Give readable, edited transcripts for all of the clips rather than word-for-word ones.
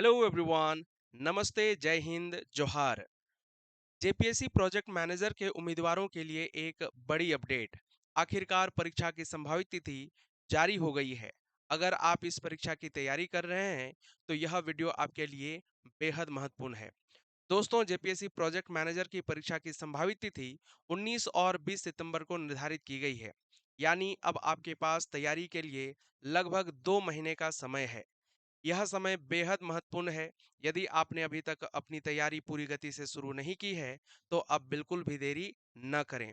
Hello everyone. नमस्ते, जय हिंद, जोहार। जेपीएससी प्रोजेक्ट मैनेजर के उम्मीदवारों के लिए एक बड़ी अपडेट। आखिरकार परीक्षा की संभावित तिथि जारी हो गई है। अगर आप इस परीक्षा की तैयारी कर रहे हैं तो यह वीडियो आपके लिए बेहद महत्वपूर्ण है। दोस्तों, जेपीएससी प्रोजेक्ट मैनेजर की परीक्षा की संभावित तिथि 19 और 20 सितंबर को निर्धारित की गई है। यानी अब आपके पास तैयारी के लिए लगभग 2 महीने का समय है। यह समय बेहद महत्वपूर्ण है। यदि आपने अभी तक अपनी तैयारी पूरी गति से शुरू नहीं की है तो अब बिल्कुल भी देरी न करें।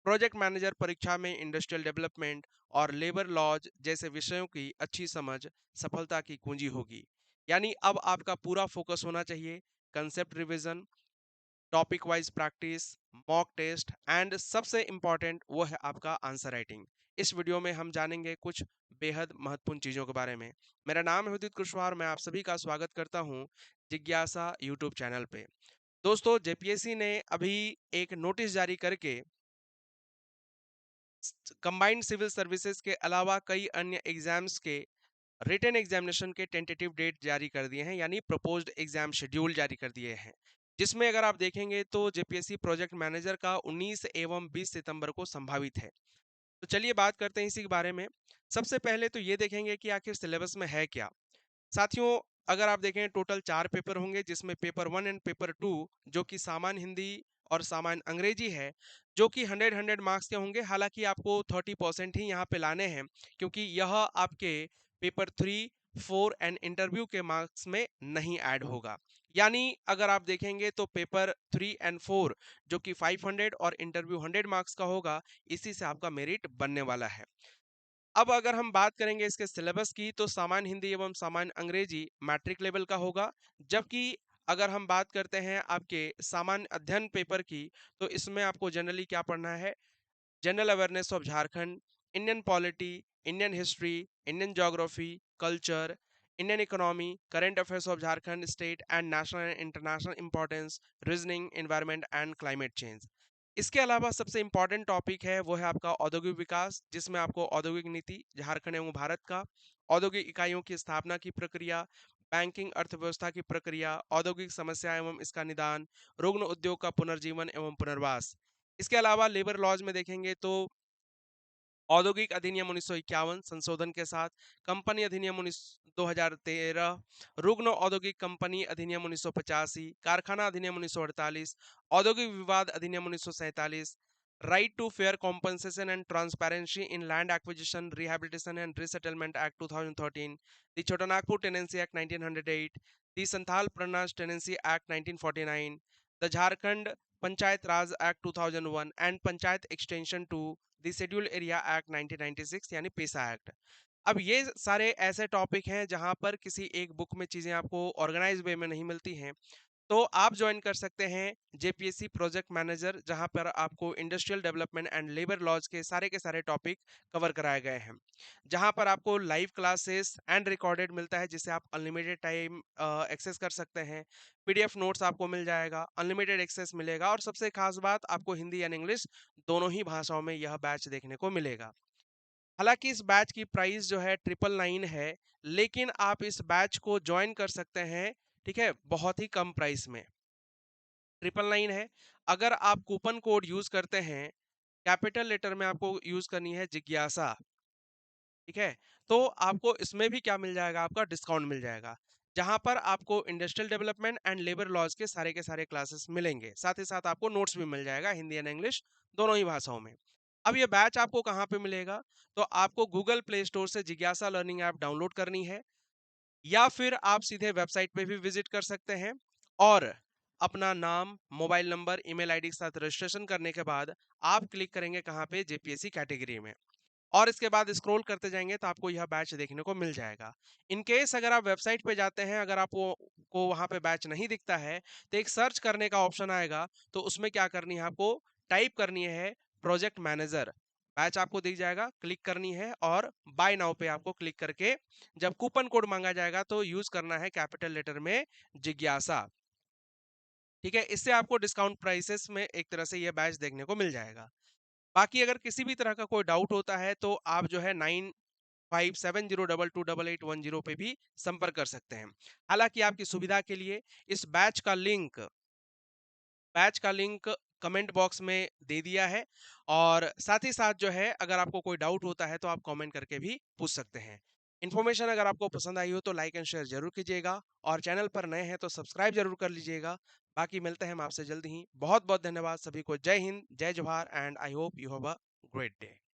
प्रोजेक्ट मैनेजर परीक्षा में इंडस्ट्रियल डेवलपमेंट और लेबर लॉज जैसे विषयों की अच्छी समझ सफलता की कुंजी होगी। यानी अब आपका पूरा फोकस होना चाहिए concept revision, topic wise practice, mock test and सबसे इम्पॉर्टेंट वो है आपका आंसर राइटिंग। इस वीडियो में हम जानेंगे कुछ बेहद महत्वपूर्ण चीज़ों के बारे में। मेरा नाम है उदित कुशवाहा और मैं आप सभी का स्वागत करता हूं जिज्ञासा यूट्यूब चैनल पे। दोस्तों, जेपीएससी ने अभी एक नोटिस जारी करके कंबाइंड सिविल सर्विसेज के अलावा कई अन्य एग्जाम्स के रिटन एग्जामिनेशन के टेंटेटिव डेट जारी कर दिए हैं, यानी प्रपोज्ड एग्जाम शेड्यूल जारी कर दिए हैं। जिसमें अगर आप देखेंगे तो जेपीएससी प्रोजेक्ट मैनेजर का 19 एवं 20 सितंबर को संभावित है। तो चलिए बात करते हैं इसी के बारे में। सबसे पहले तो ये देखेंगे कि आखिर सिलेबस में है क्या। साथियों, अगर आप देखें टोटल 4 पेपर होंगे, जिसमें पेपर 1 एंड पेपर 2 जो कि सामान्य हिंदी और सामान्य अंग्रेजी है, जो कि 100 मार्क्स के होंगे। हालांकि आपको 30% ही यहाँ पे लाने हैं, क्योंकि यह आपके पेपर 3, 4 एंड इंटरव्यू के मार्क्स में नहीं ऐड होगा। यानी अगर आप देखेंगे तो पेपर 3 एंड 4 जो कि 500 और इंटरव्यू 100 मार्क्स का होगा, इसी से आपका मेरिट बनने वाला है। अब अगर हम बात करेंगे इसके सिलेबस की तो सामान्य हिंदी एवं सामान्य अंग्रेजी मैट्रिक लेवल का होगा। जबकि अगर हम बात करते हैं आपके सामान्य अध्ययन पेपर की, तो इसमें आपको जनरली क्या पढ़ना है? General awareness of Jharkhand, Indian polity, Indian history, Indian geography, culture, Indian economy, current affairs of Jharkhand state and national and international importance, reasoning, environment and climate change. इसके अलावा सबसे इंपॉर्टेंट टॉपिक है वो है आपका औद्योगिक विकास, जिसमें आपको औद्योगिक नीति झारखंड एवं भारत का, औद्योगिक इकाइयों की स्थापना की प्रक्रिया, बैंकिंग अर्थव्यवस्था की प्रक्रिया, औद्योगिक समस्या एवं इसका निदान, रुग्ण उद्योग का पुनर्जीवन एवं पुनर्वास। इसके अलावा लेबर लॉज में देखेंगे तो औद्योगिक अधिनियम 1951 संशोधन के साथ, कंपनी अधिनियम 2013, रुग्ण औद्योगिक कंपनी अधिनियम 1985, कारखाना अधिनियम 1948, औद्योगिक विवाद अधिनियम 1947, right to fair compensation and transparency in land acquisition, rehabilitation and resettlement act 2013, the Chhotanagpur tenancy act 1908, the Santhal Parganas tenancy act 1949, the Jharkhand panchayat raj act 2001 and panchayat extension to the schedule area act 1996 यानी पेसा एक्ट। अब ये सारे ऐसे टॉपिक हैं जहां पर किसी एक बुक में चीजें आपको ऑर्गेनाइज वे में नहीं मिलती हैं। तो आप ज्वाइन कर सकते हैं जेपीएससी प्रोजेक्ट मैनेजर, जहां पर आपको industrial development and labour laws के सारे टॉपिक कवर कराए गए हैं। जहां पर आपको लाइव क्लासेस एंड रिकॉर्डेड मिलता है, जिसे आप अनलिमिटेड टाइम एक्सेस कर सकते हैं। पीडीएफ नोट्स आपको मिल जाएगा, अनलिमिटेड एक्सेस मिलेगा, और सबसे खास बात, आपको हिंदी एंड इंग्लिश दोनों ही भाषाओं में यह बैच देखने को मिलेगा। हालांकि इस बैच की प्राइस जो है 999 है, लेकिन आप इस बैच को ज्वाइन कर सकते हैं, ठीक है, बहुत ही कम प्राइस में। 999 है। अगर आप कूपन कोड यूज करते हैं, कैपिटल लेटर में आपको यूज करनी है जिज्ञासा, ठीक है, तो आपको इसमें भी क्या मिल जाएगा? आपका डिस्काउंट मिल जाएगा, जहां पर आपको industrial development and labour laws के सारे क्लासेस मिलेंगे। साथ ही साथ आपको नोट्स भी मिल जाएगा हिंदी एंड इंग्लिश दोनों ही भाषाओं में। अब ये बैच आपको कहाँ पे मिलेगा? तो आपको गूगल प्ले स्टोर से जिज्ञासा लर्निंग ऐप डाउनलोड करनी है, या फिर आप सीधे वेबसाइट पे भी विजिट कर सकते हैं, और अपना नाम, मोबाइल नंबर, ईमेल आईडी के साथ रजिस्ट्रेशन करने के बाद आप क्लिक करेंगे कहाँ पे? जेपीएससी कैटेगरी में, और इसके बाद स्क्रॉल करते जाएंगे तो आपको यह बैच देखने को मिल जाएगा। इन केस अगर आप वेबसाइट पे जाते हैं, अगर आप वो को वहां पे बैच नहीं दिखता है, तो एक सर्च करने का ऑप्शन आएगा, तो उसमें क्या करनी है? आपको टाइप करनी है प्रोजेक्ट मैनेजर, बैच आपको दिख जाएगा, क्लिक करनी है, और बाय नाउ पे आपको क्लिक करके जब कूपन कोड मांगा जाएगा तो यूज करना है कैपिटल लेटर में जिज्ञासा, ठीक है। इससे आपको डिस्काउंट प्राइसेस में एक तरह से यह बैच देखने को मिल जाएगा। बाकी अगर किसी भी तरह का कोई डाउट होता है तो आप जो है 5702288110 पे भी संपर्क कर सकते हैं। हालाँकि आपकी सुविधा के लिए इस बैच का लिंक कमेंट बॉक्स में दे दिया है, और साथ ही साथ जो है अगर आपको कोई डाउट होता है तो आप कमेंट करके भी पूछ सकते हैं। इन्फॉर्मेशन अगर आपको पसंद आई हो तो लाइक एंड शेयर ज़रूर कीजिएगा, और चैनल पर नए हैं तो सब्सक्राइब ज़रूर कर लीजिएगा। बाकी मिलते हैं हम आपसे जल्द ही। बहुत-बहुत धन्यवाद सभी को। जय हिंद, जय Jawahar, and I hope you have a great day.